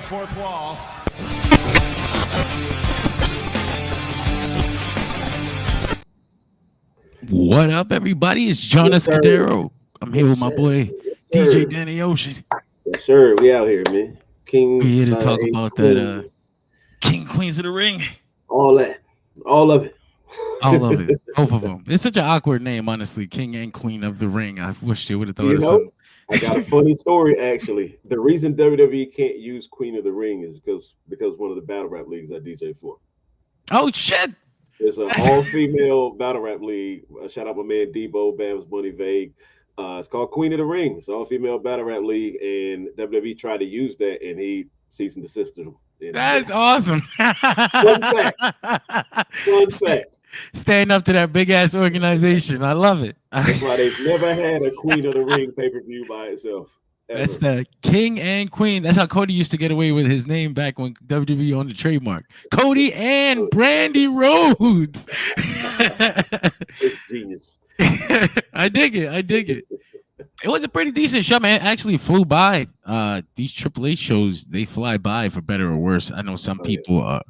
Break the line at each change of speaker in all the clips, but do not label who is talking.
the fourth wall.
What up, everybody? It's John Escudero. I'm here with my boy DJ Danny Ocean.
Yes, sir. We out here, man. Kings.
We're here to talk about that King Queens of the Ring.
All that. All of it.
All of it. Both of them. It's such an awkward name, honestly. King and Queen of the Ring. I wish they would have thought of something.
I got a funny story, actually. The reason WWE can't use Queen of the Ring is because one of the battle rap leagues I DJ for.
Oh, shit.
It's an all-female battle rap league. Shout out my man Debo, Bams, Bunny, Vague. It's called Queen of the Ring. It's an all-female battle rap league, and WWE tried to use that, and he ceased and desisted him.
That's awesome.
Fun fact. Fun fact.
Staying up to that big-ass organization. I love it.
That's why they've never had a Queen of the Ring pay-per-view by itself. Ever.
That's the King and Queen. That's how Cody used to get away with his name back when WWE owned the trademark. Cody and Brandy Rhodes.
It's genius.
I dig it. It was a pretty decent show, man. It actually flew by. These AAA shows, they fly by for better or worse. I know some people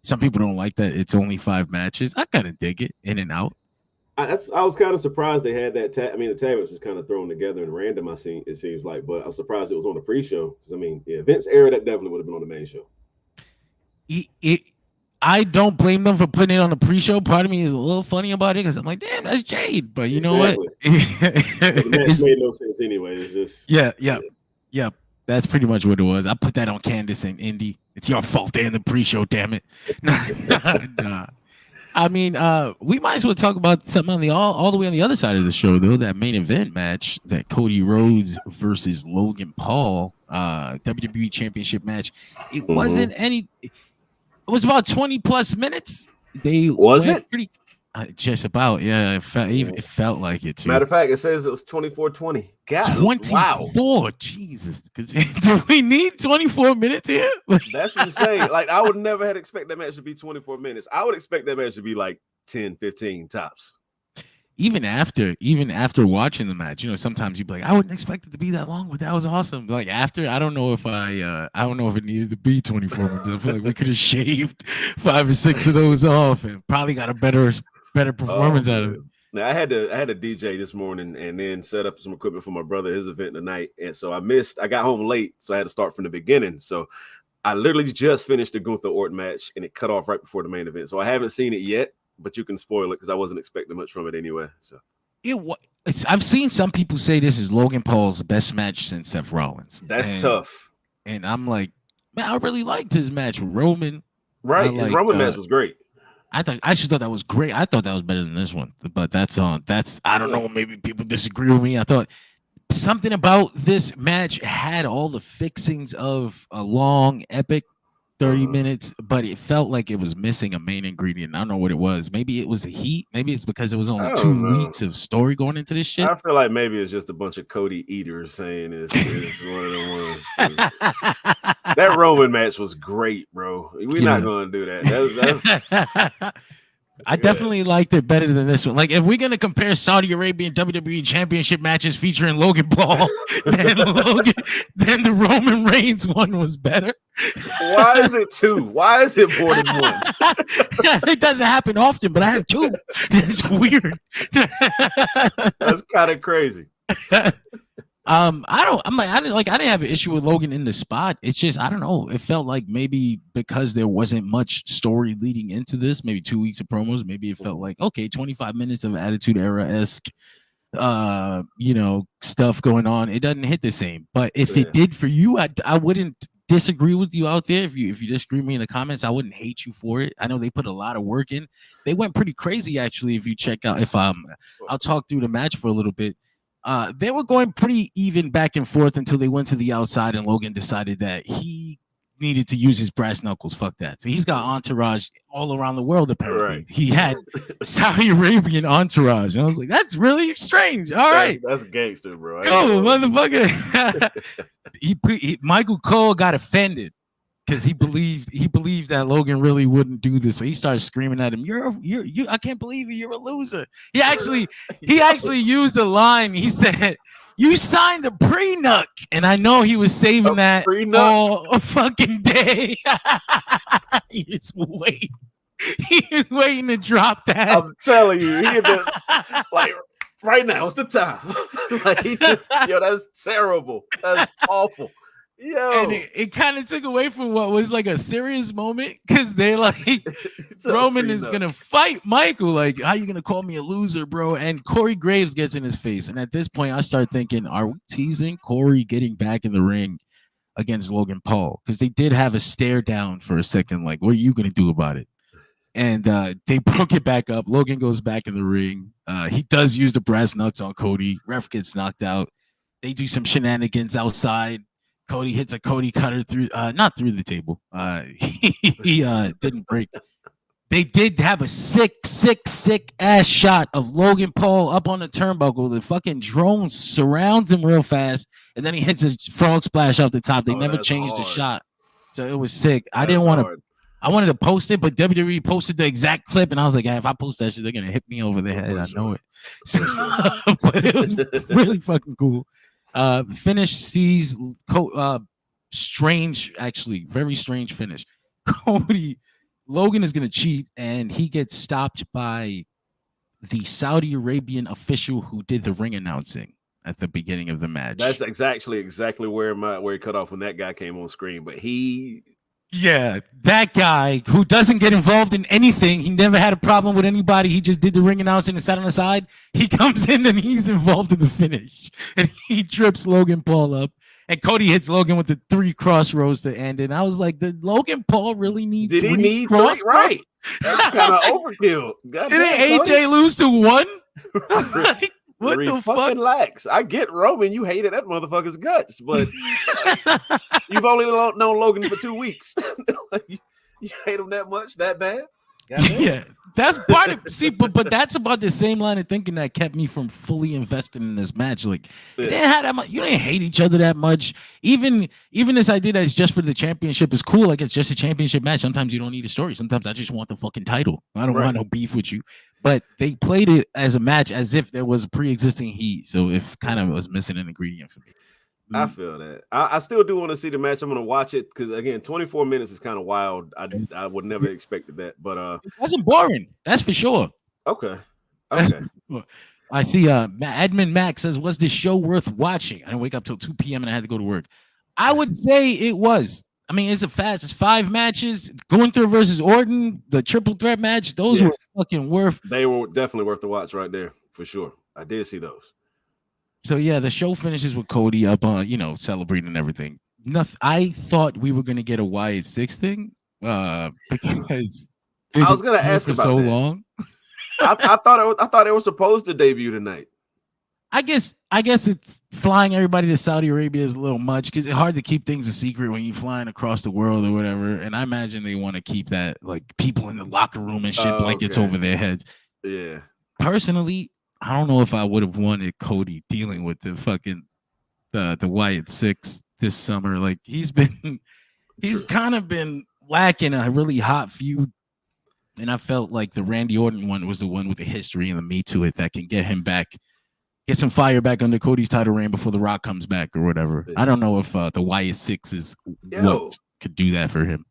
don't like that it's only 5 matches. I kind of dig it, in and out.
I was kind of surprised they had that tag. I mean, the tag was just kind of thrown together and random. It seems like, but I was surprised it was on the pre-show. Because I mean, yeah, Vince era, that definitely would have been on the main show.
I don't blame them for putting it on the pre-show. Part of me is a little funny about it because I'm like, damn, that's Jade. But you know what?
The match made no sense anyway. It's just
yeah. That's pretty much what it was. I put that on Candace and Indy. It's your fault they're in the pre-show, damn it. Nah. I mean, we might as well talk about something on the all the way on the other side of the show, though. That main event match, that Cody Rhodes versus Logan Paul WWE Championship match. It wasn't any. It was about 20 plus minutes. Just about, yeah. It felt like it too.
Matter of fact, it says it was 24-20. God,
24. Wow. Jesus. Do we need 24 minutes here?
That's insane. Like, I would never have expected that match to be 24 minutes. I would expect that match to be like 10, 15 tops.
Even after watching the match, sometimes you'd be like, I wouldn't expect it to be that long, but that was awesome. Like after, I don't know if it needed to be 24 minutes. I feel like we could have shaved 5 or 6 of those off and probably got a better performance out of it.
Now I had to DJ this morning and then set up some equipment for my brother, his event tonight. And so I got home late, so I had to start from the beginning. So I literally just finished the Gunther Orton match and it cut off right before the main event. So I haven't seen it yet, but you can spoil it because I wasn't expecting much from it anyway. So
I've seen some people say this is Logan Paul's best match since Seth Rollins.
That's tough.
And I'm like, man, I really liked his match with Roman.
Right. His Roman match was great.
I just thought that was great. I thought that was better than this one, but that's I don't know. Maybe people disagree with me. I thought something about this match had all the fixings of a long, epic 30 minutes, but it felt like it was missing a main ingredient. I don't know what it was. Maybe it was the heat. Maybe it's because it was only 2 weeks of story going into this shit.
I feel like maybe it's just a bunch of Cody eaters saying it's one of the ones. That Roman match was great, bro. We're not going to do that. That's
I definitely liked it better than this one. Like, if we're going to compare Saudi Arabian WWE Championship matches featuring Logan Paul, then the Roman Reigns one was better.
Why is it 2? Why is it more than 1?
It doesn't happen often, but I have 2. It's weird.
That's kind of crazy.
I didn't have an issue with Logan in the spot. It's just, I don't know. It felt like maybe because there wasn't much story leading into this, maybe 2 weeks of promos, maybe it felt like, okay, 25 minutes of Attitude Era-esque, stuff going on. It doesn't hit the same. But if it did for you, I wouldn't disagree with you out there. If you disagree with me in the comments, I wouldn't hate you for it. I know they put a lot of work in. They went pretty crazy, actually. If you check out, I'll talk through the match for a little bit. They were going pretty even back and forth until they went to the outside and Logan decided that he needed to use his brass knuckles. Fuck that. So he's got entourage all around the world, apparently. Right. He had Saudi Arabian entourage. And I was like, that's really strange. All right.
That's gangster, bro.
Go, motherfucker. Michael Cole got offended because he believed that Logan really wouldn't do this. So he started screaming at him, you I can't believe it, you're a loser. He actually used a line. He said You signed a prenup, and I know he was saving that all fucking day. He was waiting to drop that.
I'm telling you, like right now, it's the time. Like, yo, that's terrible. That's awful. Yo,
and it kind of took away from what was like a serious moment because they're like, Roman is gonna fight Michael. Like, how you gonna call me a loser, bro? And Corey Graves gets in his face, and at this point, I start thinking, are we teasing Corey getting back in the ring against Logan Paul? Because they did have a stare down for a second. Like, what are you gonna do about it? And they broke it back up. Logan goes back in the ring. He does use the brass nuts on Cody. Ref gets knocked out. They do some shenanigans outside. Cody hits a Cody cutter through, not through the table. He didn't break. They did have a sick ass shot of Logan Paul up on the turnbuckle. The fucking drone surrounds him real fast, and then he hits a frog splash off the top. They never changed the shot, so it was sick. I didn't want to. I wanted to post it, but WWE posted the exact clip, and I was like, hey, if I post that shit, they're gonna hit me over the head. I know it. So, but it was really fucking cool. Finish sees strange, actually, very strange finish. Logan is gonna cheat, and he gets stopped by the Saudi Arabian official who did the ring announcing at the beginning of the match.
That's exactly where he cut off when that guy came on screen, but
yeah, that guy who doesn't get involved in anything. He never had a problem with anybody. He just did the ring announcing and sat on the side. He comes in and he's involved in the finish. And he trips Logan Paul up. And Cody hits Logan with the 3 crossroads to end it. And I was like, did Logan Paul really need
Did he need 3? Right. That's kind of overkill.
Didn't AJ lose to 1? Like, what the fuck?
Lax. I get Roman. You hated that motherfucker's guts, but you've only known Logan for 2 weeks. you hate him that much, that bad?
Yeah, that's part of. See, but that's about the same line of thinking that kept me from fully investing in this match. Like, you didn't have that much. You didn't hate each other that much. Even this idea that it's just for the championship is cool. Like, it's just a championship match. Sometimes you don't need a story. Sometimes I just want the fucking title. I don't want no beef with you. But they played it as a match as if there was pre-existing heat. So it kind of was missing an ingredient for me.
I feel that. I still do want to see the match. I'm going to watch it because, again, 24 minutes is kind of wild. I would never expected that. But it
wasn't boring. That's for sure.
Okay.
I see Admin Max says, was this show worth watching? I didn't wake up till 2 p.m. and I had to go to work. I would say it was. I mean, it's 5 matches. Gunther versus Orton, the triple threat match. Those were fucking worth.
They were definitely worth the watch right there for sure. I did see those.
So yeah, the show finishes with Cody up on, celebrating everything. Nothing. I thought we were gonna get a Wyatt 6 thing, because
I was gonna ask
for
about
so
that.
long.
I thought it was supposed to debut tonight.
I guess it's flying everybody to Saudi Arabia is a little much because it's hard to keep things a secret when you're flying across the world or whatever. And I imagine they want to keep that, like, people in the locker room and shit blankets over their heads.
Yeah.
Personally, I don't know if I would have wanted Cody dealing with the fucking the Wyatt 6 this summer. Like, he's kind of been lacking a really hot feud. And I felt like the Randy Orton one was the one with the history and the meat to it that can get him back. Get some fire back under Cody's title reign before The Rock comes back or whatever. I don't know if the Wyatt 6 is what could do that for him.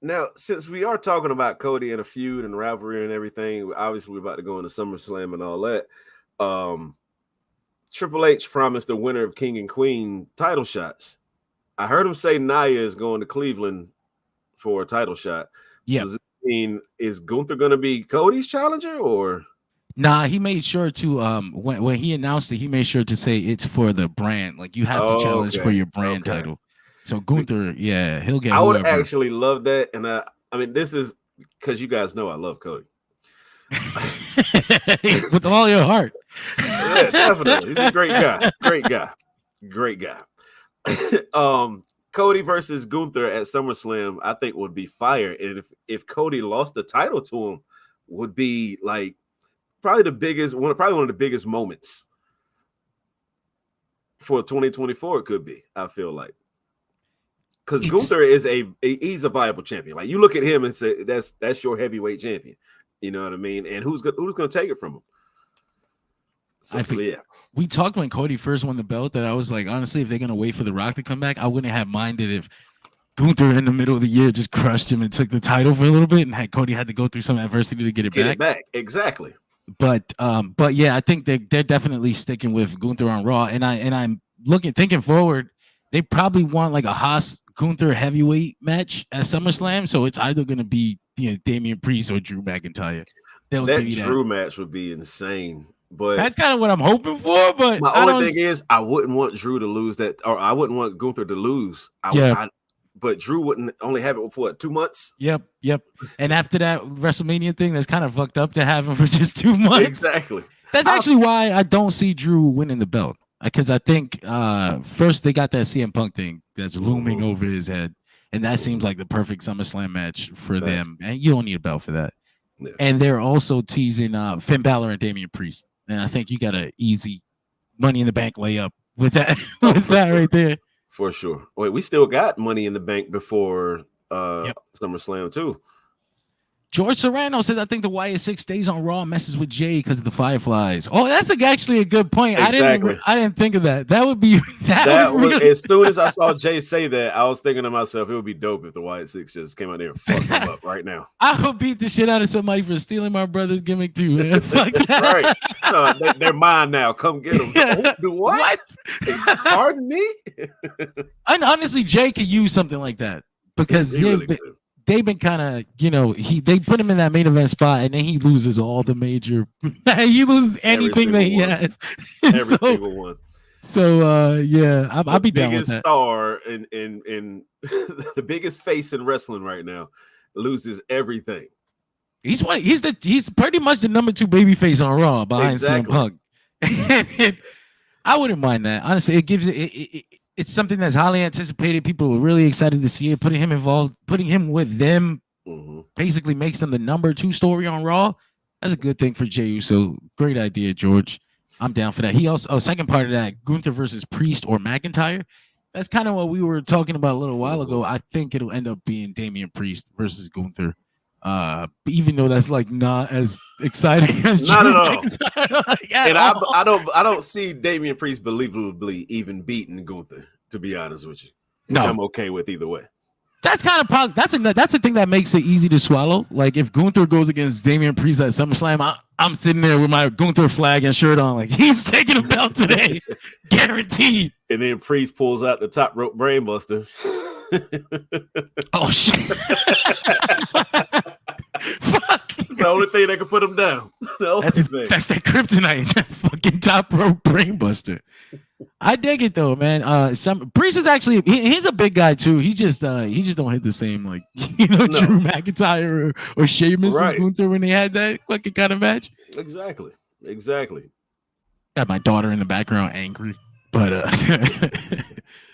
Now, since we are talking about Cody and a feud and rivalry and everything, obviously we're about to go into SummerSlam and all that. Triple H promised the winner of King and Queen title shots. I heard him say Nia is going to Cleveland for a title shot.
Yeah.
Does it mean, is Gunther going to be Cody's challenger or?
Nah, he made sure to when he announced it, he made sure to say it's for the brand. Like, you have to challenge for your brand title. So Gunther, he'll get.
I would actually love that, and I mean, this is because you guys know I love Cody
with all your heart.
Yeah, definitely. He's a great guy. Cody versus Gunther at SummerSlam, I think would be fire, and if Cody lost the title to him, would be like. Probably one of the biggest moments for 2024. It could be. I feel like because Gunther is he's a viable champion. Like, you look at him and say that's your heavyweight champion. You know what I mean? And who's going to take it from him? So, yeah.
We talked when Cody first won the belt that I was like, honestly, if they're gonna wait for The Rock to come back, I wouldn't have minded if Gunther in the middle of the year just crushed him and took the title for a little bit, and had Cody had to go through some adversity to get it back.
Exactly.
But yeah, I think they're definitely sticking with Gunther on Raw, and I'm thinking forward, they probably want like a Haas Gunther heavyweight match at SummerSlam, so it's either gonna be Damian Priest or Drew McIntyre.
That Drew match would be insane. But
that's kind of what I'm hoping for. But
my only thing is, I wouldn't want Drew to lose that, or I wouldn't want Gunther to lose. But Drew wouldn't only have it for what, 2 months?
Yep. And after that WrestleMania thing, that's kind of fucked up to have him for just 2 months.
Exactly.
That's actually why I don't see Drew winning the belt, because I think first they got that CM Punk thing that's looming over his head, and that seems like the perfect SummerSlam match for them. And you don't need a belt for that. Yeah. And they're also teasing Finn Balor and Damian Priest. And I think you got an easy Money in the Bank layup with that, right there.
For sure. Wait, we still got Money in the Bank before SummerSlam too.
George Serrano says, I think the Wyatt 6 stays on Raw and messes with Jay because of the Fireflies. Oh, that's actually a good point.
Exactly.
I didn't think of that. That would be
really... As soon as I saw Jay say that, I was thinking to myself, it would be dope if the Wyatt 6 just came out there and fucked him up right now. I
would beat the shit out of somebody for stealing my brother's gimmick too, man. Fuck that.
Right. They're mine now. Come get them. Oh, do what? Pardon me?
And honestly, Jay could use something like that because they've been kind of, they put him in that main event spot, and then he loses all the major. He loses anything that he has.
Every single one.
So yeah, I'll be down with that.
The biggest star in the biggest face in wrestling right now loses everything.
He's pretty much the number 2 babyface on Raw behind CM Punk. I wouldn't mind that. Honestly, it gives it's something that's highly anticipated. People are really excited to see it. Putting him involved, putting him with them, basically makes them the number 2 story on Raw. That's a good thing for Jey Uso. Great idea, George. I'm down for that. He also, second part of that, Gunther versus Priest or McIntyre. That's kind of what we were talking about a little while ago. I think it'll end up being Damian Priest versus Gunther. Even though that's like not as exciting as
not at all. And I don't see Damian Priest believably even beating Gunther, to be honest with you. Which I'm okay with either way.
That's kind of that's the thing that makes it easy to swallow. Like if Gunther goes against Damian Priest at SummerSlam, I'm sitting there with my Gunther flag and shirt on, like he's taking a belt today, guaranteed.
And then Priest pulls out the top rope brainbuster.
Oh shit! Fuck.
It's the only thing that can put him down.
That's that kryptonite, that fucking top rope brainbuster. I dig it though, man. Priest is actually he's a big guy too. He just don't hit the same like Drew McIntyre or Sheamus and Gunther when they had that fucking kind of match.
Exactly.
Got my daughter in the background angry, but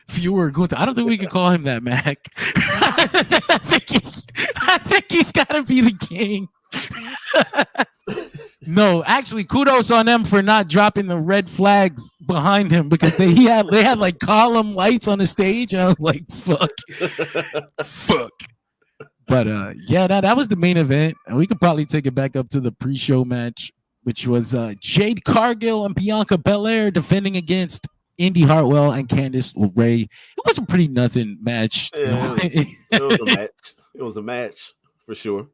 fewer Gunther. I don't think we can call him that, Mac. I think he's got to be the king. No, actually, kudos on them for not dropping the red flags behind him because they had like column lights on the stage, and I was like, fuck. But yeah, that was the main event, and we could probably take it back up to the pre-show match, which was Jade Cargill and Bianca Belair defending against Indy Hartwell and Candice LeRae. It was a pretty nothing match.
Yeah, it was a match. It was a match for sure.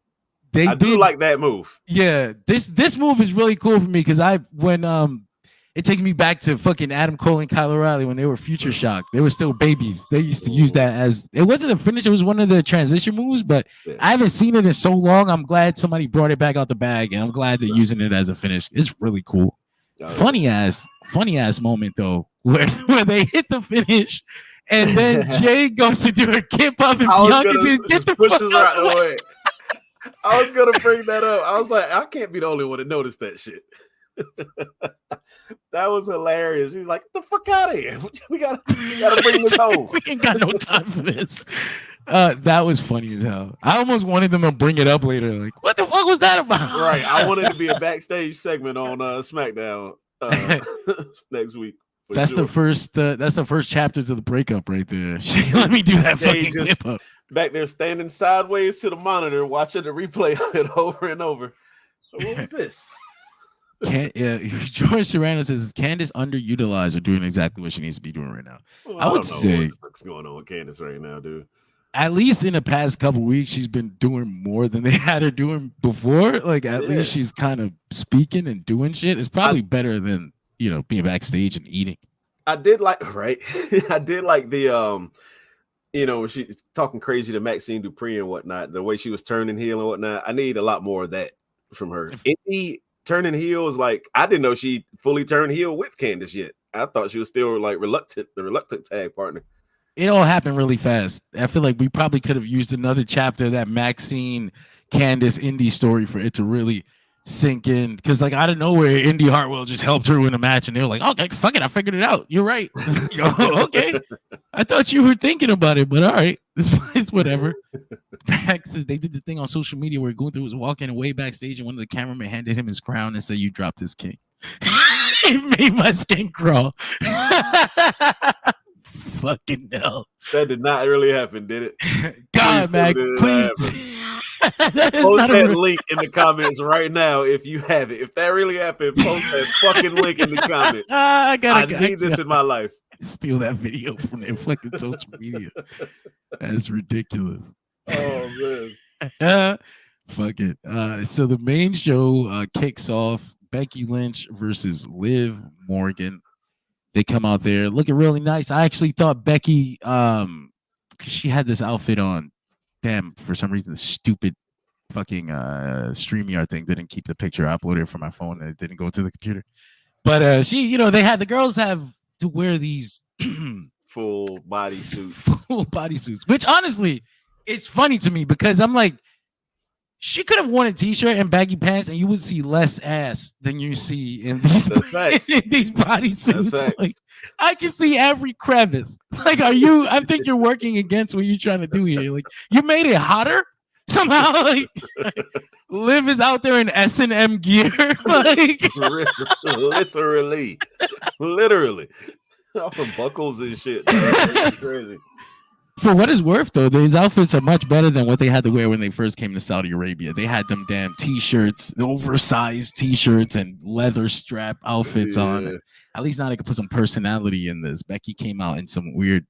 I do like that move.
Yeah, this move is really cool for me because it takes me back to fucking Adam Cole and Kyle O'Reilly when they were Future Shock. They were still babies. They used to use that as it wasn't a finish. It was one of the transition moves, but I haven't seen it in so long. I'm glad somebody brought it back out the bag, and I'm glad they're using it as a finish. It's really cool. Funny ass moment though, where they hit the finish, and then Jay goes to do a kip up, and Bianca says, "Get the fuck out of the way."
I was gonna bring that up. I was like, I can't be the only one to notice that shit. That was hilarious. She's like, "Get the fuck out of here! We gotta bring this home.
We ain't got no time for this." That was funny as hell. I almost wanted them to bring it up later. Like, what the fuck was that about?
Right. I wanted to be a backstage segment on SmackDown next week.
That's sure. That's the first chapter to the breakup right there. Let me do that fucking clip up.
Back there standing sideways to the monitor, watching the replay of it over and over. So what was this?
George Serrano says, is Candace underutilized or doing exactly what she needs to be doing right now?
Well,
I would
don't know
say
what's going on with Candace right now, dude.
At least in the past couple weeks, she's been doing more than they had her doing before. Like at least she's kind of speaking and doing shit. It's probably better than being backstage and eating.
I did like I did like the she's talking crazy to Maxine Dupree and whatnot. The way she was turning heel and whatnot. I need a lot more of that from her. Indy turning heel is like I didn't know she fully turned heel with Candace yet. I thought she was still like the reluctant tag partner.
It all happened really fast. I feel like we probably could have used another chapter of that Maxine Candace Indy story for it to really sink in. Because like out of nowhere, Indy Hartwell just helped her win a match, and they were like, "Okay, fuck it, I figured it out. You're right." Okay, I thought you were thinking about it, but all right, it's whatever. Max says they did the thing on social media where Gunther was walking away backstage, and one of the cameramen handed him his crown and said, "You dropped this king." It made my skin crawl. Fucking hell.
That did not really happen, did it?
God, man, please.
Post that link in the comments right now if you have it. If that really happened, post that fucking link in the comments. I need this in my life.
Steal that video from their fucking social media. That's ridiculous.
Oh, man.
Fuck it. So the main show kicks off. Becky Lynch versus Liv Morgan. They come out there looking really nice. I actually thought Becky, she had this outfit on. Damn, for some reason, the stupid fucking StreamYard thing didn't keep the picture. I uploaded it from my phone and it didn't go to the computer. But the girls have to wear these
full body suits,
which honestly, it's funny to me because I'm like, she could have worn a t-shirt and baggy pants, and you would see less ass than you see in these bodysuits. Like, I can see every crevice. Like, I think you're working against what you're trying to do here. Like, you made it hotter somehow. Like Liv is out there in S&M gear. Like,
literally, all the buckles and shit. That's crazy.
For what it's worth, though, these outfits are much better than what they had to wear when they first came to Saudi Arabia. They had them damn t-shirts, the oversized t-shirts and leather strap outfits on. At least now they could put some personality in this. Becky came out in some weird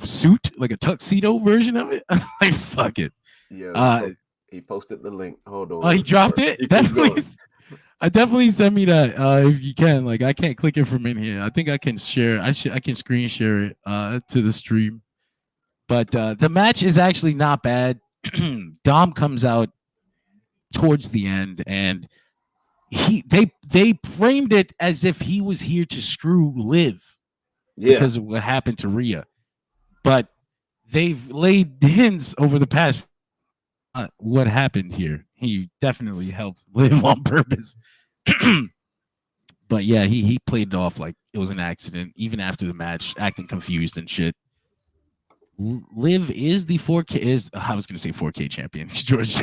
suit, like a tuxedo version of it. Like, fuck it.
Yeah, he posted the link. Hold on.
Oh, he dropped it? Definitely send me that if you can. Like, I can't click it from in here. I think I can share. I can screen share it to the stream. But the match is actually not bad. Dom comes out towards the end, and they framed it as if he was here to screw Liv because of what happened to Rhea. But they've laid hints over the past what happened here. He definitely helped Liv on purpose. But yeah, he played it off like it was an accident, even after the match, acting confused and shit. Liv is the 4K I was gonna say 4K champion. George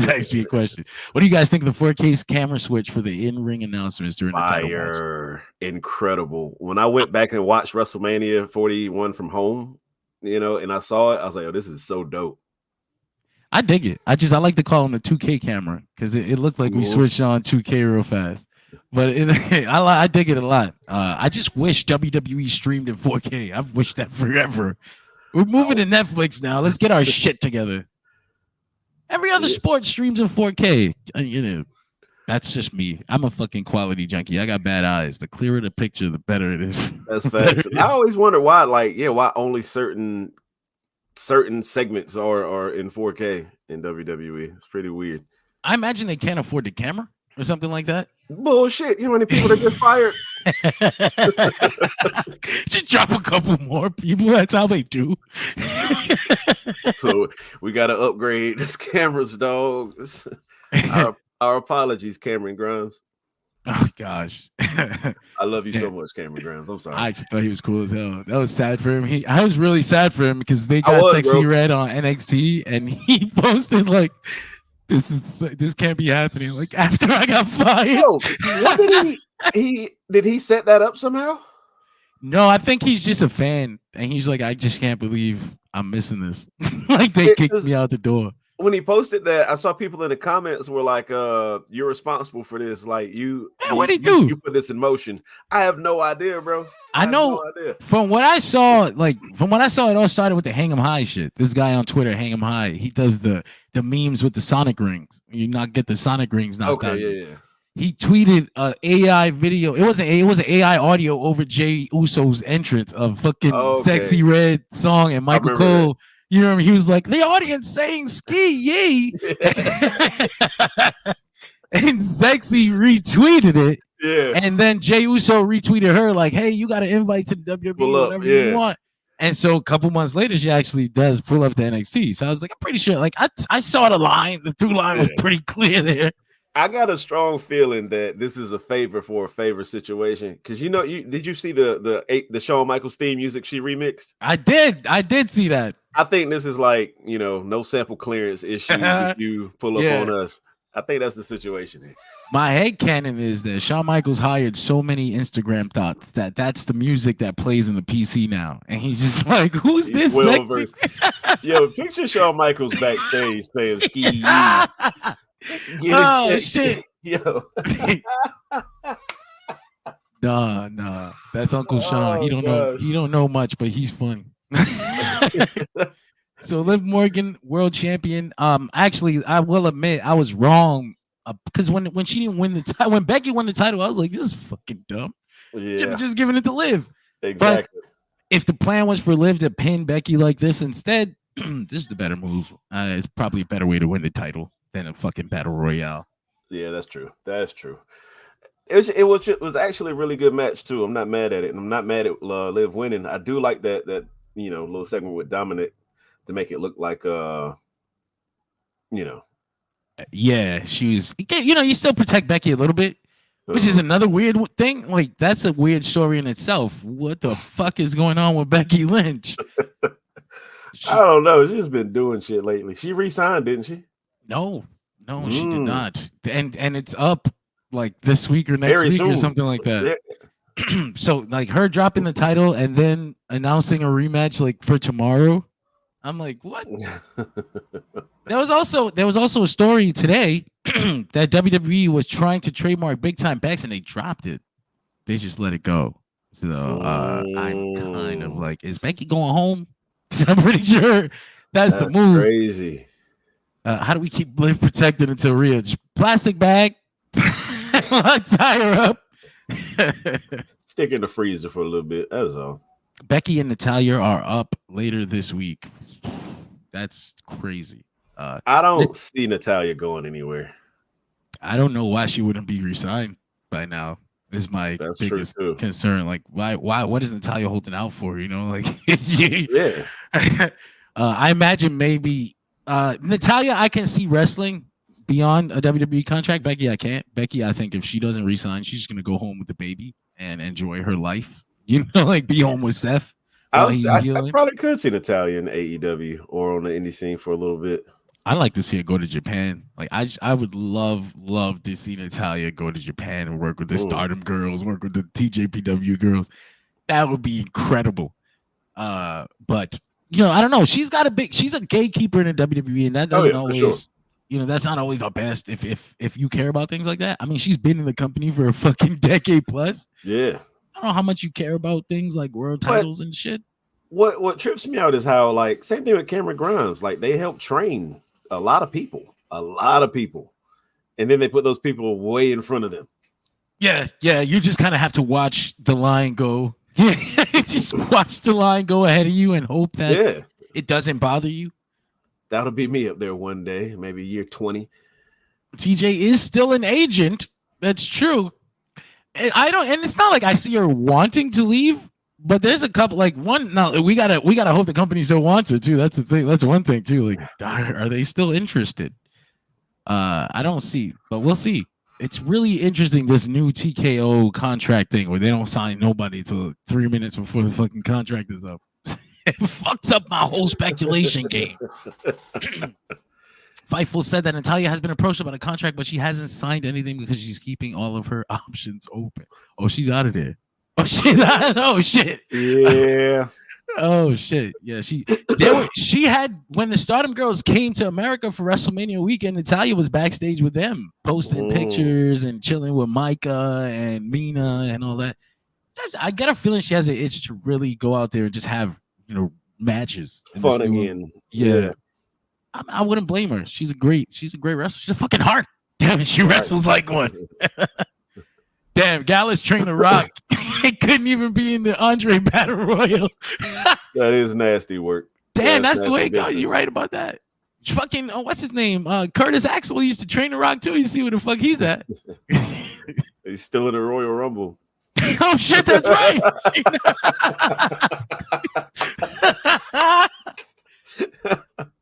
asked me a question. What do you guys think of the 4K camera switch for the in-ring announcements during the title match?
Incredible. When I went back and watched WrestleMania 41 from home, and I saw it, I was like, oh, this is so dope.
I dig it. I like to call him the 2K camera because it looked like we switched on 2K real fast. But I dig it a lot. I just wish WWE streamed in 4K. I've wished that forever. We're moving to Netflix now. Let's get our shit together. Every other sport streams in 4K. That's just me. I'm a fucking quality junkie. I got bad eyes. The clearer the picture, the better it is.
That's facts. I always wonder why, why only certain segments are in 4K in WWE. It's pretty weird.
I imagine they can't afford the camera or something like that.
Bullshit. You know how many people that get fired?
Just drop a couple more people. That's how they do.
So we got to upgrade this cameras, dog. Our apologies, Cameron Grimes.
Oh gosh.
I love you so much, Cameron Grimes. I'm sorry.
I just thought he was cool as hell. That was sad for him. I was really sad for him because they got Sexy Red on NXT and he posted like, this can't be happening. Like after I got fired.
Yo, what did he set that up somehow?
No, I think he's just a fan and he's like, I just can't believe I'm missing this. Like they kicked me out the door.
when he posted that, I saw people in the comments were like, "You're responsible for this. Like
what did he do?
You put this in motion." I have no idea, bro.
I know.
No idea.
From what I saw, it all started with the Hang 'em High shit. This guy on Twitter, Hang 'em High, he does the memes with the Sonic rings. You not get the Sonic rings knocked out.
Okay, yeah.
He tweeted an AI video. It was an AI audio over Jey Uso's entrance of fucking Sexy Red song and Michael Cole. That. You know what I mean? He was like, the audience saying ski yee. And Sexy retweeted it.
Yeah.
And then Jey Uso retweeted her like, hey, you got an invite to the WWE, whatever you want. And so a couple months later, she actually does pull up to NXT. So I was like, I'm pretty sure. Like I saw the line. The through line was pretty clear there.
I got a strong feeling that this is a favor for a favor situation. Because did you see the Shawn Michaels theme music she remixed?
I did see that.
I think this is like, no sample clearance issue if you pull up on us. I think that's the situation here.
My headcanon is that Shawn Michaels hired so many Instagram thoughts that's the music that plays in the PC now. And he's just like, who's this sexy?
Yo, picture Shawn Michaels backstage saying ski.
Shit.
Yo.
Nah. That's Uncle Sean. He don't know much, but he's funny. So Liv Morgan, world champion. Actually, I will admit I was wrong because when she didn't win the title, when Becky won the title, I was like, this is fucking dumb.
Yeah,
just giving it to Liv.
Exactly.
But if the plan was for Liv to pin Becky like this instead, this is the better move. It's probably a better way to win the title than a fucking battle royale.
Yeah, that's true. That's true. It was actually a really good match too. I'm not mad at it, and I'm not mad at Liv winning. I do like that little segment with Dominic to make it look like
yeah, she was. You still protect Becky a little bit, which is another weird thing. Like that's a weird story in itself. What the fuck is going on with Becky Lynch?
I don't know. She's been doing shit lately. She re-signed, didn't she?
No, she did not. And it's up like this week or next week or something like that. Yeah. So like her dropping the title and then announcing a rematch like for tomorrow. I'm like, what? There was also a story today that WWE was trying to trademark Big Time Bex and they dropped it. They just let it go. So I'm kind of like, is Becky going home? I'm pretty sure that's the move.
Crazy.
How do we keep Liv protected until Rhea? Plastic bag, tie her up.
Stick in the freezer for a little bit. That is all.
Becky and Natalya are up later this week. That's crazy.
I don't see Natalya going anywhere.
I don't know why she wouldn't be resigned by now. Is my biggest concern. Like, why? What is Natalya holding out for? Like,
yeah.
I imagine maybe Natalya. I can see wrestling beyond a WWE contract. Becky, I can't. Becky, I think if she doesn't resign, she's gonna go home with the baby and enjoy her life. Like be home with Seth.
I probably could see Natalya in AEW or on the indie scene for a little bit.
I'd like to see her go to Japan. Like I would love to see Natalya go to Japan and work with the Stardom girls, work with the TJPW girls. That would be incredible. But I don't know. She's a gatekeeper in the WWE, and that doesn't always, that's not always our best. If you care about things like that. I mean, she's been in the company for a fucking decade plus.
Yeah.
I don't know how much you care about things like world titles and shit.
What trips me out is how, like, same thing with Cameron Grimes. Like, they help train a lot of people, and then they put those people way in front of them.
Yeah. You just kind of have to watch the line go. Just watch the line go ahead of you and hope that it doesn't bother you.
That'll be me up there one day, maybe year 20.
TJ is still an agent. That's true. And it's not like I see her wanting to leave, but there's a couple, like one. No, we gotta hope the company still wants it too. That's the thing. That's one thing too. Like, are they still interested? I don't see, but we'll see. It's really interesting, this new TKO contract thing where they don't sign nobody till 3 minutes before the fucking contract is up. It fucks up my whole speculation game. Fightful said that Natalya has been approached about a contract, but she hasn't signed anything because she's keeping all of her options open. Oh, she's out of there. Oh shit! Oh shit!
Yeah.
Oh shit! Yeah, she had when the Stardom girls came to America for WrestleMania weekend. Natalia was backstage with them, posting pictures and chilling with Micah and Mina and all that. I get a feeling she has an itch to really go out there and just have matches.
Fun again.
Yeah. I wouldn't blame her. She's a great wrestler. She's a fucking heart. Damn it, she wrestles like one. Damn, Gallus trained to rock. He couldn't even be in the Andre Battle Royal.
That is nasty work.
Damn, that's the way it goes. You're right about that. Fucking, what's his name? Curtis Axel used to train to rock too. You see where the fuck he's at.
He's still in the Royal Rumble.
Oh shit, that's right.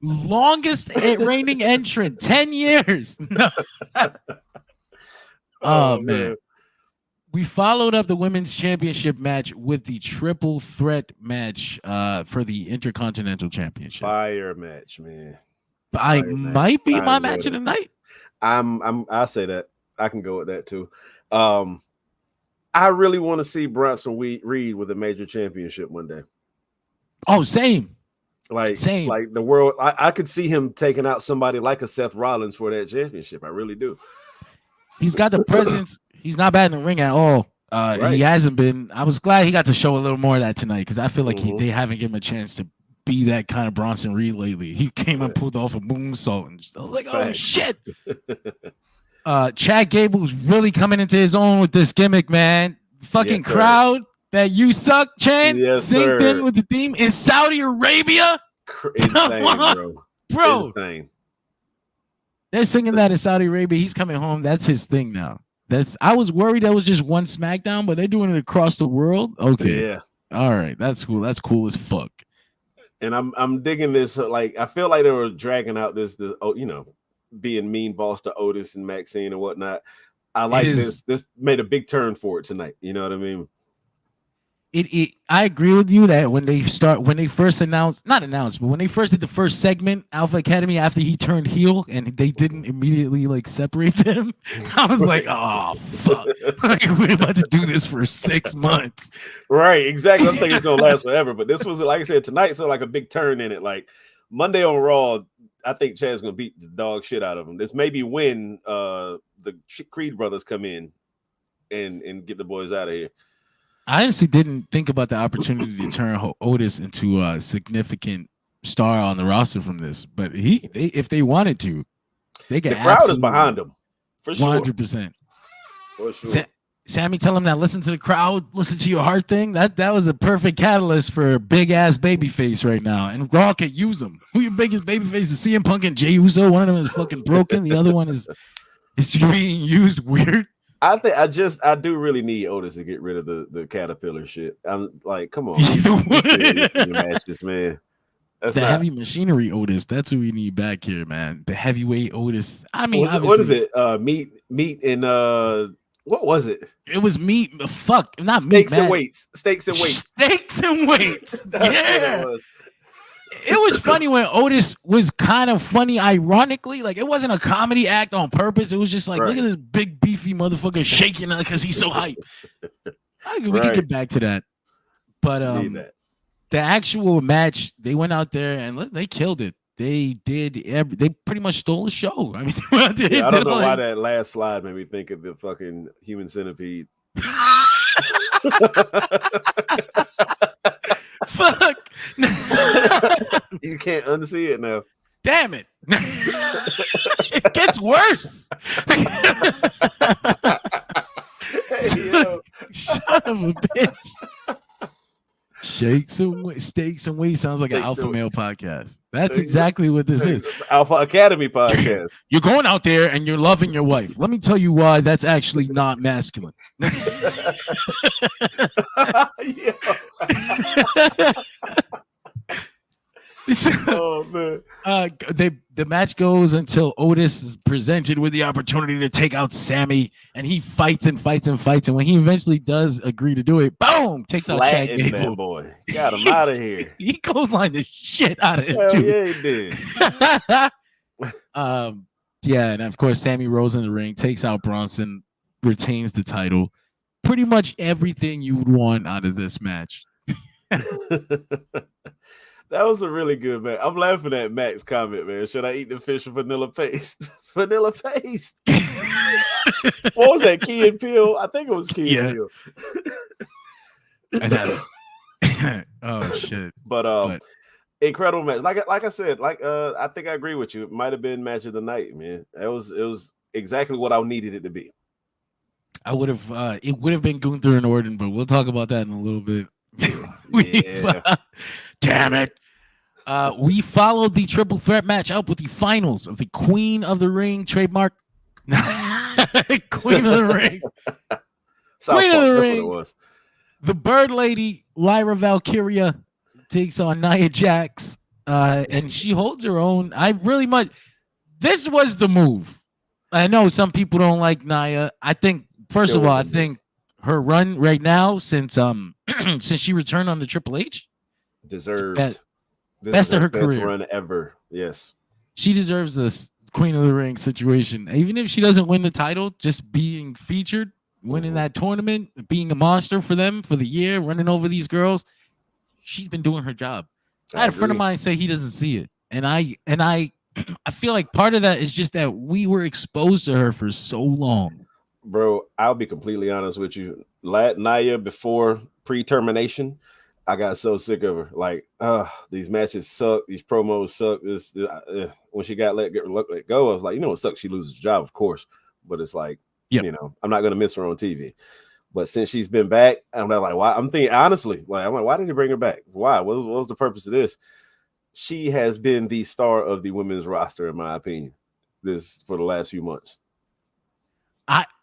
Longest reigning entrant, 10 years. Oh man. We followed up the women's championship match with the triple threat match for the Intercontinental Championship.
Fire match, man.
Might be my match of the night.
I say that. I can go with that too. I really want to see Bronson Reed with a major championship one day.
Oh, same.
Like the world. I could see him taking out somebody like a Seth Rollins for that championship. I really do.
He's got the presence. He's not bad in the ring at all. Right. He hasn't been. I was glad he got to show a little more of that tonight because I feel like they haven't given him a chance to be that kind of Bronson Reed lately. He came and pulled off a moonsault and I was like, oh shit. Chad Gable's really coming into his own with this gimmick, man. Fucking crowd that you suck chant synced in with the theme in Saudi Arabia.
Insane,
bro.
Insane.
They're singing that in Saudi Arabia. He's coming home. That's his thing now. I was worried that was just one SmackDown, but they're doing it across the world. Okay.
Yeah.
All right. That's cool. That's cool as fuck.
And I'm digging this. Like, I feel like they were dragging out this being mean boss to Otis and Maxine and whatnot. I like this. This made a big turn for it tonight. You know what I mean?
I agree with you that when they first announced, but when they first did the first segment, Alpha Academy, after he turned heel and they didn't immediately like separate them, I was like, oh fuck, like, we're about to do this for 6 months.
Right, exactly. I think it's gonna last forever. But this was, like I said, tonight felt like a big turn in it. Like Monday on Raw, I think Chad's gonna beat the dog shit out of him. This may be when the Creed brothers come in and get the boys out of here.
I honestly didn't think about the opportunity to turn Otis into a significant star on the roster from this, but if they wanted to, they could.
The crowd is behind him for sure.
100%.
For sure.
Sammy, tell him that listen to the crowd, listen to your heart thing. That was a perfect catalyst for a big ass babyface right now, and Raw could use him. Who your biggest babyface is? CM Punk and Jey Uso. One of them is fucking broken. The other one is being used weird.
I do really need Otis to get rid of the caterpillar shit. I'm like, come on, matches, man.
Heavy machinery Otis. That's what we need back here, man. The heavyweight Otis. I mean,
what is it? Meat and what was it?
It was meat. Fuck, not
steaks
meat,
and weights. Steaks and weights.
Steaks and weights. Yeah. It was funny when Otis was kind of funny, ironically. Like, it wasn't a comedy act on purpose. It was just like, look at this big, beefy motherfucker shaking because he's so hype. We can get back to that. But the actual match, they went out there and they killed it. They pretty much stole the show. I mean, I
don't know why that last slide made me think of the fucking Human Centipede.
Fuck.
You can't unsee it now.
Damn it. It gets worse. Son of a bitch. Steaks and weights sounds like an alpha male podcast. That's exactly what this is.
Alpha Academy podcast.
You're going out there and you're loving your wife. Let me tell you why that's actually not masculine.
Oh man.
The match goes until Otis is presented with the opportunity to take out Sami, and he fights and fights and fights. And when he eventually does agree to do it, boom, takes out Chad Gable.
Boy. Got him out of here.
He clotheslined the shit out of him too.
Yeah, he did.
Yeah, and of course Sami rolls in the ring, takes out Bronson, retains the title. Pretty much everything you would want out of this match.
That was a really good, man. I'm laughing at Mac's comment, man. Should I eat the fish with vanilla paste? Vanilla paste. What was that? Key and Peele? I think it was Key and Peele.
Oh shit!
But incredible match. Like I said, I think I agree with you. It might have been match of the night, man. It was exactly what I needed it to be.
I would have. It would have been Gunther and Orton, but we'll talk about that in a little bit. Damn it. We followed the triple threat match up with the finals of the Queen of the Ring trademark. Queen of the Ring. Queen of the Ring. That's what it was. The Bird Lady, Lyra Valkyria, takes on Nia Jax, and she holds her own. This was the move. I know some people don't like Nia. I think, first of all, I think her run right now since she returned on the Triple H
deserved
best of her career
run ever. Yes,
she deserves this Queen of the Ring situation. Even if she doesn't win the title, just being featured, winning that tournament, being a monster for them for the year, running over these girls, she's been doing her job. I had a friend of mine say he doesn't see it, and I feel like part of that is just that we were exposed to her for so long.
Bro, I'll be completely honest with you. Nia, before pre-termination, I got so sick of her. Like, these matches suck. These promos suck. When she got let go, I was like, you know what sucks? She loses her job, of course. But it's like, you know, I'm not going to miss her on TV. But since she's been back, I'm like, why? I'm thinking, honestly, why did you bring her back? Why? What was the purpose of this? She has been the star of the women's roster, in my opinion, for the last few months.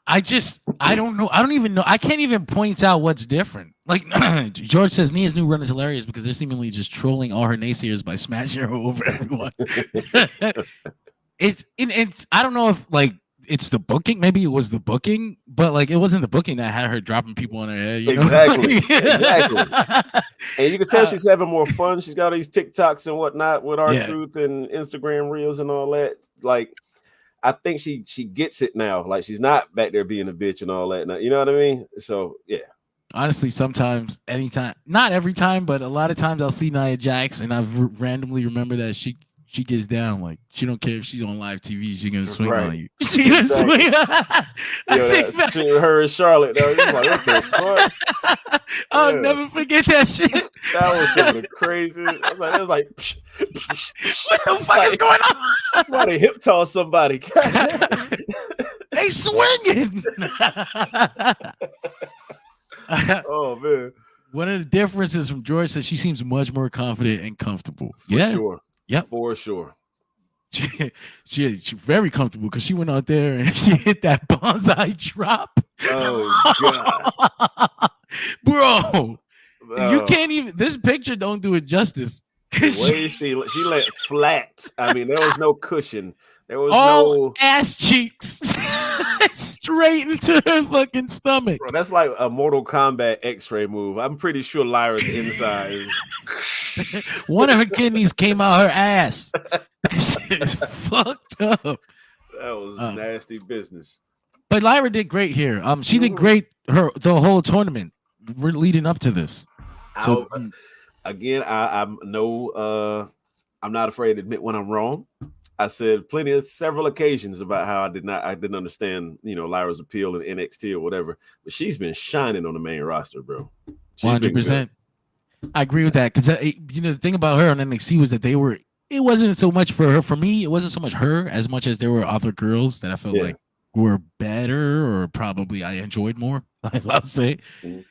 I don't know. I don't even know. I can't even point out what's different. Like George says, Nia's new run is hilarious because they're seemingly just trolling all her naysayers by smashing her over everyone. It's I don't know if like it's the booking. Maybe it was the booking, but like it wasn't the booking that had her dropping people on her head. You know?
Exactly. And you can tell she's having more fun. She's got all these TikToks and whatnot with R-Truth and Instagram reels and all that. Like, I think she gets it now. Like, she's not back there being a bitch and all that. Now, you know what I mean? So yeah.
Honestly, sometimes, anytime, not every time, but a lot of times I'll see Nia Jax and I've randomly remember that she gets down. Like, she don't care if she's on live TV. She's gonna swing on you. She's gonna swing.
Her and Charlotte, though. Like, what the fuck?
I'll never forget that shit.
That was some of the craziest. It was like
what the fuck is going on?
Somebody hip toss somebody.
They swinging.
Oh man.
One of the differences from George says she seems much more confident and comfortable.
For sure.
Yep.
For sure.
She's very comfortable because she went out there and she hit that bonsai drop.
Oh god.
Bro. You can't even, this picture don't do it justice.
The way she let flat. I mean, there was no cushion. There was
no ass cheeks straight into her fucking stomach.
Bro, that's like a Mortal Kombat X-ray move. I'm pretty sure Lyra's inside.
One of her kidneys came out her ass. It's fucked up.
That was nasty business.
But Lyra did great here. She did great the whole tournament leading up to this. So
again, I'm not afraid to admit when I'm wrong. I said several occasions about how I didn't understand, Lyra's appeal in NXT or whatever, but she's been shining on the main roster, bro.
100%. I agree with that because the thing about her on NXT was that it wasn't so much for her. For me, it wasn't so much her as much as there were other girls that I felt like were better or probably I enjoyed more. I'll say. Mm-hmm.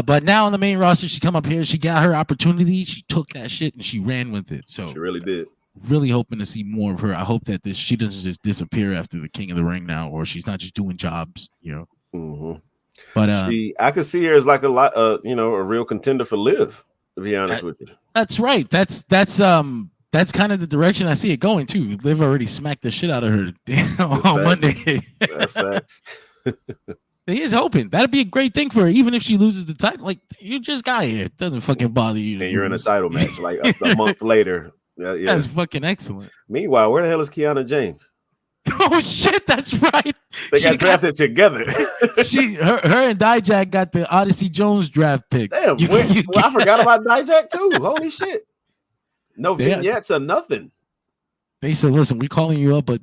But now on the main roster, she come up here. She got her opportunity. She took that shit and she ran with it. So
she really did.
Really hoping to see more of her. I hope that she doesn't just disappear after the King of the Ring now, or she's not just doing jobs,
Mm-hmm.
But
I could see her as like a real contender for Liv. To be honest with you,
that's right. That's kind of the direction I see it going too. Liv already smacked the shit out of her on Monday.
That's facts.
He is hoping that'd be a great thing for her, even if she loses the title. Like, you just got here, it doesn't fucking bother you.
And you're in a title match like a month later. Yeah.
That's fucking excellent.
Meanwhile, where the hell is Kiana James?
Oh shit, that's right.
They got drafted together.
Her and Dijak got the Odyssey Jones draft pick.
Damn, I forgot about Dijak too. Holy shit. No vignettes or nothing.
They said, listen, we calling you up, but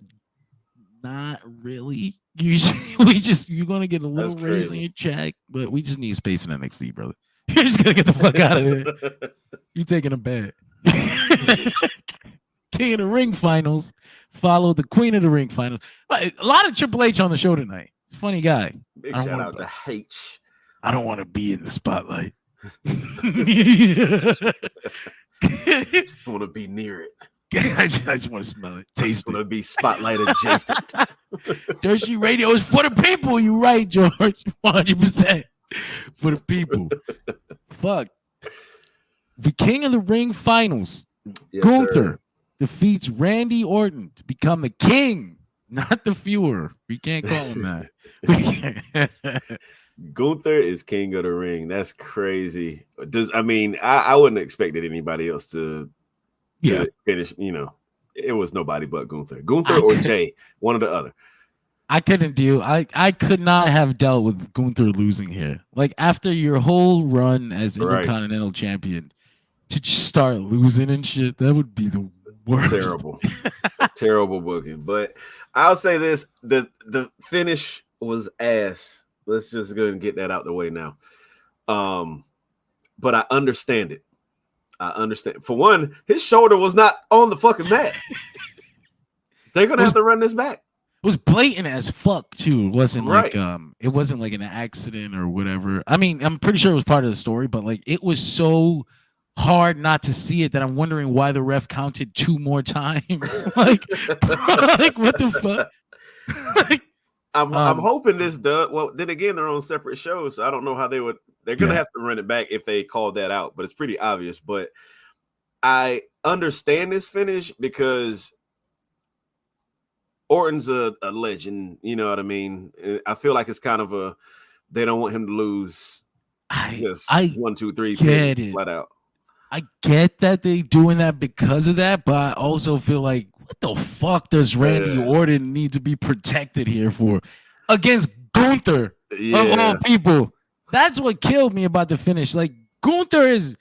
not really. You're gonna get a little raise on your check, but we just need space in NXT, brother. You're just gonna get the fuck out of there. You taking a bet. King of the Ring finals followed the Queen of the Ring finals. A lot of Triple H on the show tonight. He's a funny guy.
Big shout out to H.
I don't want to be in the spotlight.
Just want to be near it.
I just want to smell it, taste it.
Want to be spotlight adjacent.
Thirsty Radio is for the people. You right, George. 100% for the people. Fuck. The King of the Ring finals. Yes, Gunther defeats Randy Orton to become the king, not the viewer. We can't call him that.
Gunther is King of the Ring. That's crazy. I wouldn't have expected anybody else to finish. It was nobody but Gunther. Gunther or Jay, one or the other.
I couldn't deal. I could not have dealt with Gunther losing here. Like after your whole run as Intercontinental Champion, to just start losing and shit, that would be the worst.
Terrible booking. But I'll say this: the finish was ass. Let's just go and get that out the way now. But I understand it. I understand. For one, his shoulder was not on the fucking mat. They're gonna have to run this back.
It was blatant as fuck too. It wasn't like it wasn't like an accident or whatever. I mean, I'm pretty sure it was part of the story, but like it was so hard not to see it that I'm wondering why the ref counted 2 more times. like what the fuck?
I'm hoping this does. Well, then again, they're on separate shows, so I don't know how they would. They're gonna have to run it back if they called that out, but it's pretty obvious. But I understand this finish because Orton's a legend. You know what I mean? I feel like it's kind of they don't want him to lose. I 1, 2, 3,
get it
flat out.
I get that they doing that because of that, but I also feel like, what the fuck does Randy Orton need to be protected here for against Gunther of all people? That's what killed me about the finish. Like Gunther is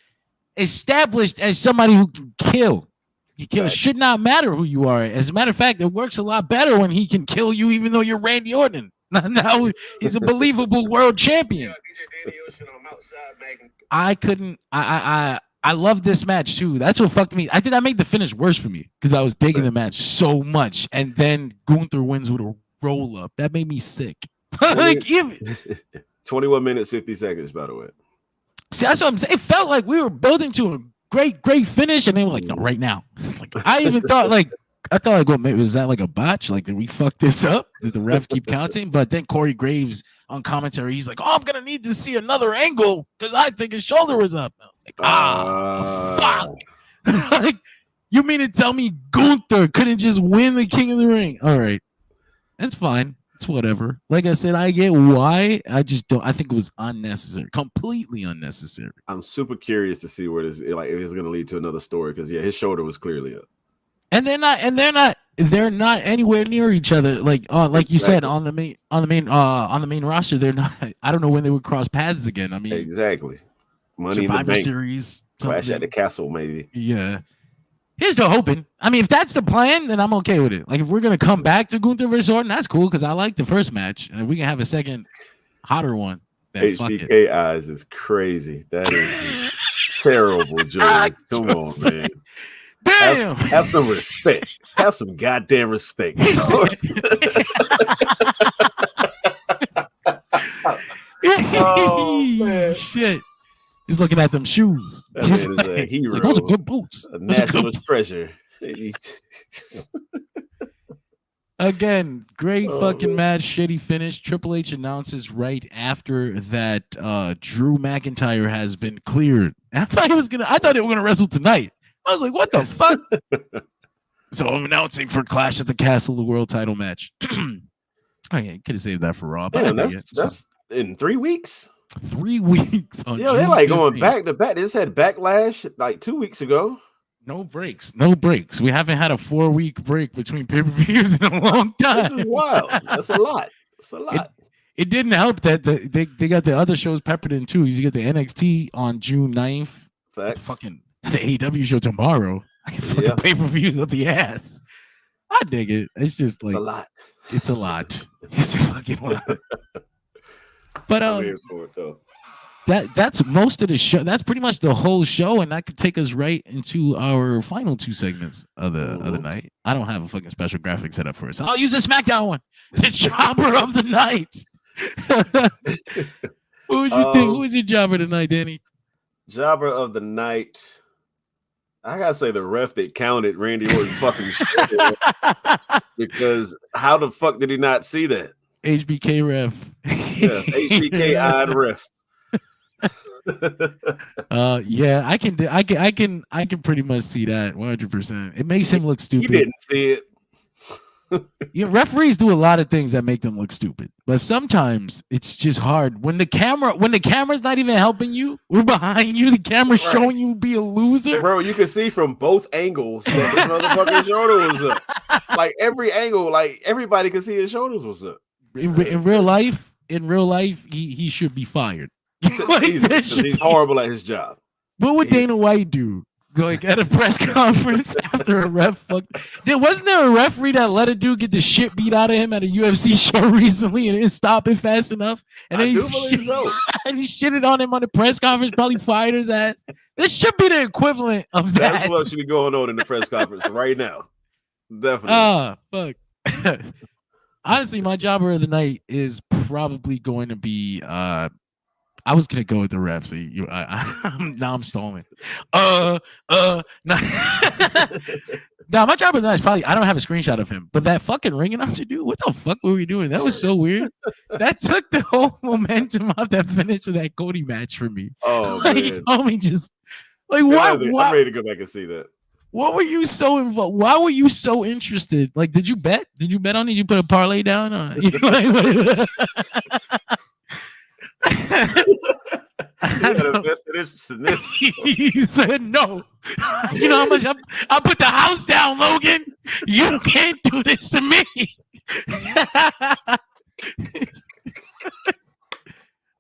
established as somebody who can kill. It should not matter who you are. As a matter of fact, it works a lot better when he can kill you, even though you're Randy Orton. Now he's a believable world champion. I love this match too. That's what fucked me. I think that made the finish worse for me because I was digging the match so much, and then Gunther wins with a roll up. That made me sick.
21 minutes 50 seconds, by the way.
See, that's what I'm saying. It felt like we were building to a great finish, and they were like, "No, right now." It's like I even thought what maybe was that like a botch? Like, did we fuck this up? Did the ref keep counting? But then Corey Graves on commentary, he's like, "Oh, I'm gonna need to see another angle because I think his shoulder was up." I was like, fuck. Like, you mean to tell me Gunther couldn't just win the King of the Ring? All right, that's fine. It's whatever. Like I said, I get why. I just don't. I think it was unnecessary, completely unnecessary.
I'm super curious to see where this, like, if it's going to lead to another story because his shoulder was clearly up.
And they're not anywhere near each other. Like you said, on the main roster, they're not. I don't know when they would cross paths again. I mean,
exactly. Money
Survivor
in the bank.
Series,
Clash at the Castle, maybe.
Yeah. Here's the hoping. I mean, if that's the plan, then I'm okay with it. Like, if we're gonna come back to Gunther versus Orton, that's cool because I like the first match, and if we can have a second hotter one.
HBK eyes is crazy. That is terrible, George. Come on, man.
Damn.
Have some respect. Have some goddamn respect.
Oh man, shit. He's looking at them shoes.
That man is a hero.
Like, those are good boots.
A national treasure.
Again, great fucking match. Shitty finish. Triple H announces right after that Drew McIntyre has been cleared. I thought they were gonna wrestle tonight. I was like, what the fuck? So I'm announcing for Clash at the Castle, the world title match. Okay, could have saved that for Raw.
Damn, that's in 3 weeks.
3 weeks on
they're like going back to back. They just had Backlash like 2 weeks ago.
No breaks. No breaks. We haven't had a 4-week break between pay-per-views in a long time.
This is wild. That's a lot. That's a lot.
It didn't help that they got the other shows peppered in too. You get the NXT on June 9th.
Facts.
Fucking the AEW show tomorrow. The pay-per-views up the ass. I dig it. It's just like
it's a lot.
It's a lot. It's a fucking lot. But that's most of the show. That's pretty much the whole show, and that could take us right into our final 2 segments of the night. I don't have a fucking special graphic set up for it, so I'll use the SmackDown one. The jobber of the night. Who would you think? Who is your jobber tonight, Danny?
Jobber of the night. I gotta say the ref that counted Randy Orton's fucking shit, because how the fuck did he not see that?
HBK ref.
Yeah, HBK-eyed ref.
Yeah, I can pretty much see that 100%. It makes him look stupid.
You didn't see it.
Referees do a lot of things that make them look stupid, but sometimes it's just hard when the camera's not even helping you. We're behind you. The camera's showing you be a loser,
bro. You can see from both angles that this motherfucker's shoulder was up. Like every angle, like everybody can see his shoulders was up.
In real life, he should be fired.
He's horrible at his job.
What would Dana White do? Like at a press conference after a ref wasn't there a referee that let a dude get the shit beat out of him at a UFC show recently and didn't stop it fast enough? And then he shitted on him on the press conference, probably fired his ass. This should be the equivalent of that.
That's what should be going on in the press conference right now. Definitely.
Fuck. Honestly, my jobber of the night is probably going to be I was gonna go with the ref, so now I'm stalling. Nah, my job of the night is probably I don't have a screenshot of him, but that fucking ring announcer dude, what the fuck were we doing? That was so weird. That took the whole momentum of that finish of that Cody match for me.
Oh
like,
man,
homie, just like why?
I'm ready to go back and see that.
What were you so involved? Why were you so interested? Like, did you bet? Did you bet on it? You put a parlay down on? He said no. You know how much I put the house down, Logan. You can't do this to me.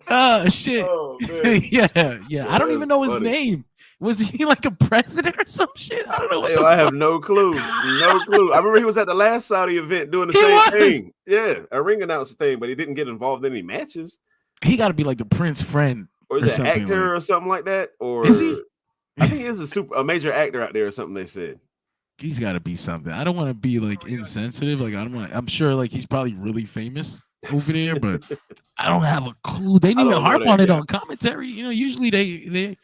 Oh shit. Oh, yeah. I don't even know his name. Was he like a president or some shit? I don't know.
I have no clue. No clue. I remember he was at the last Saudi event doing the same thing. Yeah, a ring announcer thing, but he didn't get involved in any matches.
He got to be like the Prince friend,
or is it actor or something like that? Or
is he?
I think he is a major actor out there or something. They said
he's got to be something. I don't want to be like insensitive. Like I'm sure like he's probably really famous over there, but I don't have a clue. They didn't even harp on it on commentary. You know, usually they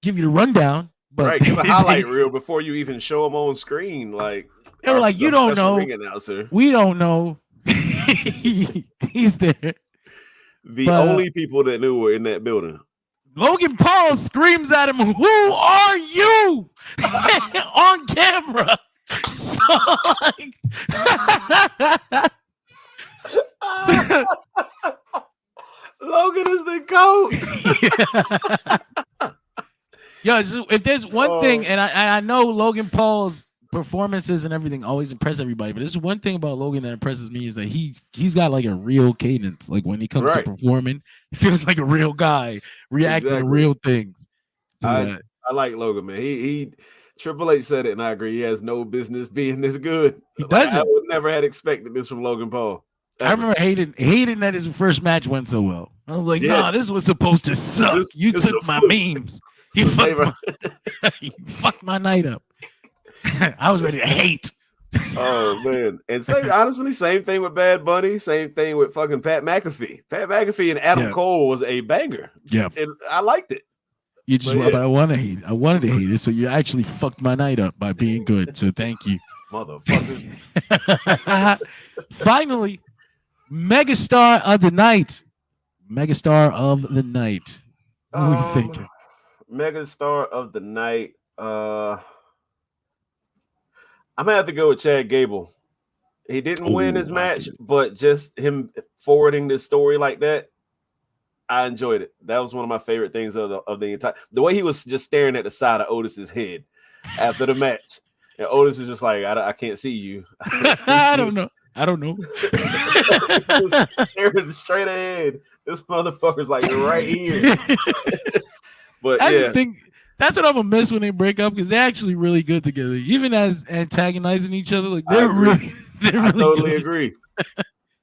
give you the rundown, but
right, give a highlight reel before you even show them on screen. Like
they were like, you don't know. We don't know. He's there.
The only people that knew were in that building.
Logan Paul screams at him, "Who are you?" on camera. So,
Logan is the GOAT.
Yo, if there's one thing, and I know Logan Paul's performances and everything always impress everybody, but there's one thing about Logan that impresses me is that he's got like a real cadence. Like when he comes to performing, he feels like a real guy reacting to real things. So
I like Logan, man. He Triple H said it, and I agree. He has no business being this good.
He doesn't.
I would never had expected this from Logan Paul.
Ever. I remember hating that his first match went so well. I was like, nah, this was supposed to suck. You took my memes. You fucked my night up. I was ready to hate.
Oh man. And honestly, same thing with Bad Bunny, same thing with fucking Pat McAfee. Pat McAfee and Adam Cole was a banger.
Yeah.
And I liked it.
You just but I want to hate. I wanted to hate it. So you actually fucked my night up by being good. So thank you.
Motherfucker.
Finally, Megastar of the night. Megastar of the night. What are you thinking?
Megastar of the night. I'm gonna have to go with Chad Gable. He didn't win his match, but just him forwarding this story like that, I enjoyed it. That was one of my favorite things of the entire. The way he was just staring at the side of Otis's head, after the match. And Otis is just like, I can't see you.
I don't know.
He was staring straight ahead. This motherfucker's like right here. But
I think that's what I'm gonna miss when they break up, because they're actually really good together, even as antagonizing each other. Like they're really
I totally agree.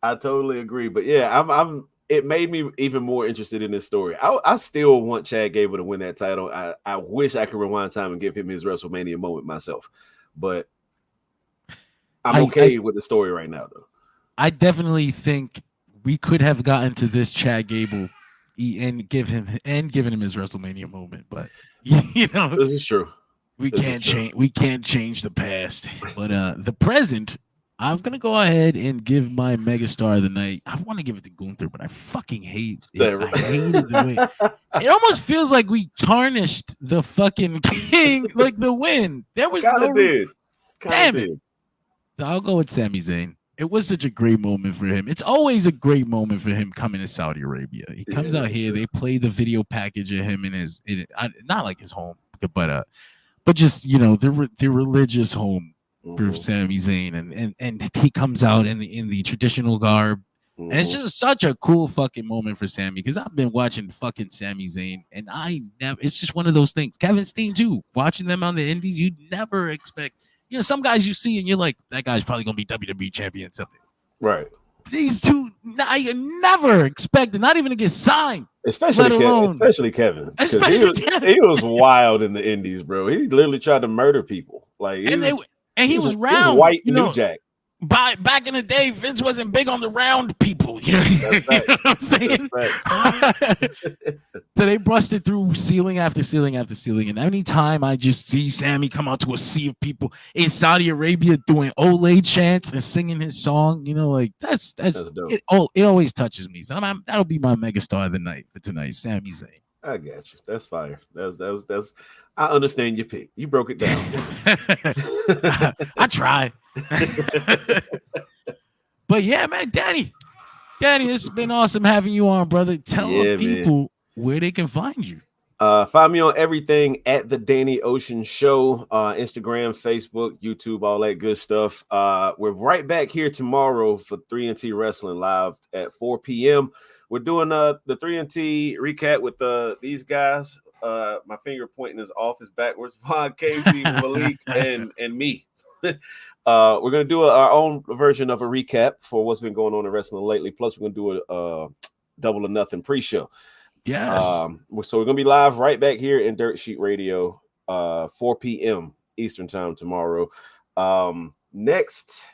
I totally agree. But yeah, it made me even more interested in this story. I still want Chad Gable to win that title. I wish I could rewind time and give him his WrestleMania moment myself, but I'm okay with the story right now, though.
I definitely think we could have gotten to this Chad Gable and given him his WrestleMania moment, but
this is true.
We can't change the past, but the present. I'm gonna go ahead and give my megastar of the night. I want to give it to Gunther, but I fucking hate it. I hated the win. It almost feels like we tarnished the fucking king, like the win. There was Damn it. So I'll go with Sami Zayn. It was such a great moment for him. It's always a great moment for him coming to Saudi Arabia. He comes out here. They play the video package of him not like his home, but just the religious home for Sami Zayn, and he comes out in the traditional garb, and it's just such a cool fucking moment for Sami, because I've been watching fucking Sami Zayn, and it's just one of those things. Kevin Steen too, watching them on the Indies, you never expect. Some guys you see and you're like, that guy's probably gonna be WWE champion someday.
Right.
These two, you never expected, not even to get signed.
Especially Kevin. He was wild in the Indies, bro. He literally tried to murder people. Like,
he was round.
He was white New Jack.
Back in the day, Vince wasn't big on the round people. You know what I'm saying? So they busted through ceiling after ceiling after ceiling. And anytime I just see Sami come out to a sea of people in Saudi Arabia doing Olay chants and singing his song, that's dope. It always touches me. So that'll be my megastar of the night for tonight, Sami Zayn.
I got you. That's fire. That's I understand your pick. You broke it down.
I try. But yeah, man, Danny, it's been awesome having you on, brother. Tell the people where they can find you.
Find me on everything at the Danny Ocean Show, Instagram, Facebook, YouTube, all that good stuff. We're right back here tomorrow for 3NT Wrestling Live at 4 p.m. We're doing the 3NT recap with these guys. My finger pointing is off is backwards. Von, Casey, Malik, and me. We're gonna do our own version of a recap for what's been going on in wrestling lately. Plus, we're gonna do a Double or Nothing pre-show.
Yes.
So we're gonna be live right back here in Dirt Sheet Radio, 4 p.m. Eastern time tomorrow. Next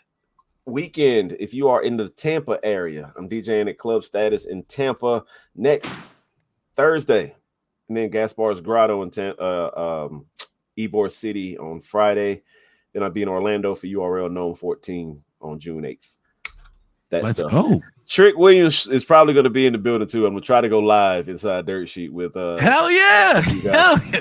weekend, if you are in the Tampa area, I'm DJing at Club Status in Tampa next Thursday. And then Gaspar's Grotto in Ybor City on Friday. Then I'll be in Orlando for URL Gnome 14 on June 8th.
Let's go.
Trick Williams is probably going to be in the building too. I'm going to try to go live inside Dirt Sheet with
Hell yeah.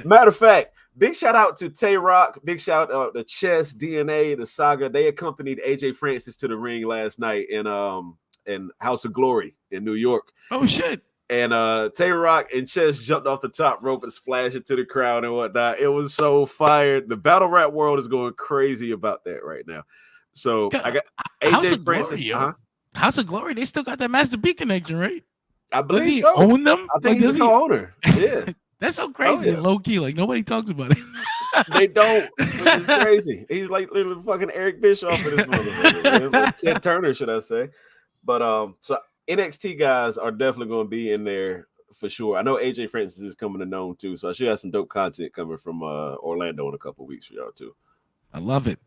Matter of fact, big shout out to Tay Rock. Big shout out to Chess, DNA, the Saga. They accompanied AJ Francis to the ring last night in House of Glory in New York.
Oh shit.
And Tay Rock and Chess jumped off the top rope and splashed into the crowd and whatnot. It was so fired. The battle rap world is going crazy about that right now. So I got AJ Francis.
House of Glory, they still got that Master B connection, right?
I believe
does he
so.
own them?
I think he's the owner. Yeah.
That's so crazy and low key. Like nobody talks about it.
They don't. It's crazy. He's like literally fucking Eric Bischoff in this motherfucker. Ted Turner, should I say. But so NXT guys are definitely going to be in there for sure. I know AJ Francis is coming to Known too, so I should have some dope content coming from Orlando in a couple of weeks for y'all too.
I love it.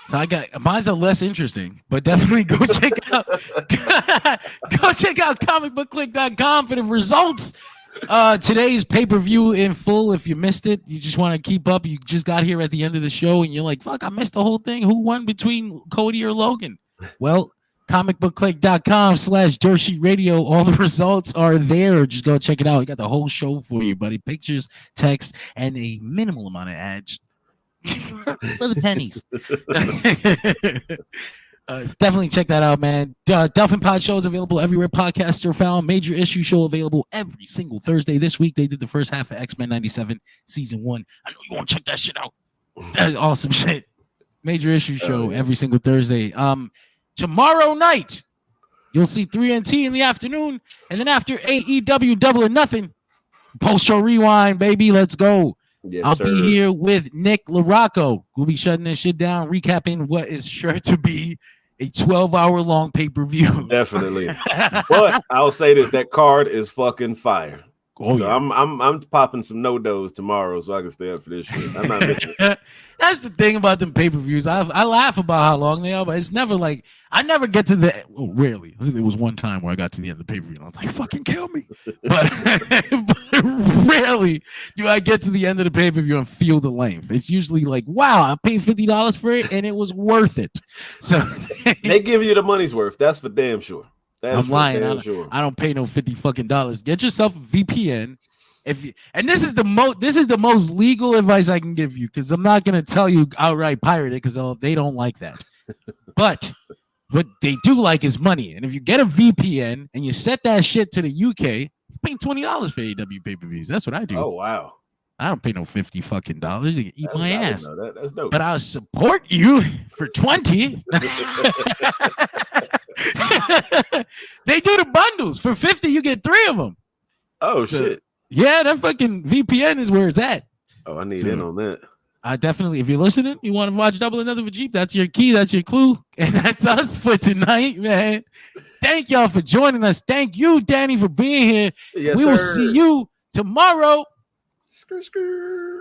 So I got mine's are less interesting, but definitely go check out comicbookclick.com for the results. Today's pay-per-view in full. If you missed it, you just want to keep up. You just got here at the end of the show and you're like, fuck, I missed the whole thing. Who won between Cody or Logan? Well, comicbookclick.com/Dirt Sheet Radio. All the results are there. Just go check it out. We got the whole show for you, buddy. Pictures, text, and a minimal amount of ads for the pennies. Definitely check that out, man. Dolphin Pod Show is available everywhere podcasts are found. Major Issue Show available every single Thursday. This week they did the first half of X-Men 97 season 1. I know you want to check that shit out. That's awesome shit. Major Issue Show every single Thursday. Tomorrow night you'll see 3NT in the afternoon, and then after AEW Double or Nothing, post-show rewind, baby. Let's go.
Yes,
I'll
sir.
be here with Nick LaRocco. We'll be shutting this shit down, recapping what is sure to be a 12-hour long pay-per-view.
Definitely. But I'll say this: that card is fucking fire.
Oh,
so
yeah.
I'm popping some no-dos tomorrow so I can stay up for this shit. I'm not missing it.
That's the thing about them pay-per-views. I laugh about how long they are, but it's never like I never get to the rarely. There was one time where I got to the end of the pay-per-view and I was like, fucking kill me. But rarely do I get to the end of the pay-per-view and feel the length. It's usually like, wow, I paid $50 for it and it was worth it. So
they give you the money's worth. That's for damn sure.
I'm lying.
I
don't pay no $50 fucking. Get yourself a VPN. And this is the most legal advice I can give you, because I'm not gonna tell you outright pirate it, because they don't like that. But what they do like is money. And if you get a VPN and you set that shit to the UK, you pay $20 for AEW pay-per-views. That's what I do.
Oh wow.
I don't pay no $50 fucking. You can eat my ass.
That's dope.
But I'll support you for 20. They do the bundles for 50. You get 3 of them.
Oh shit.
Yeah, that fucking VPN is where it's at.
Oh, I need in on that.
I definitely, if you're listening, you want to watch Double Another for Jeep, that's your key, that's your clue. And that's us for tonight, man. Thank y'all for joining us. Thank you, Danny, for being here.
Yes,
we will
sir.
see you tomorrow.
Skr, skr.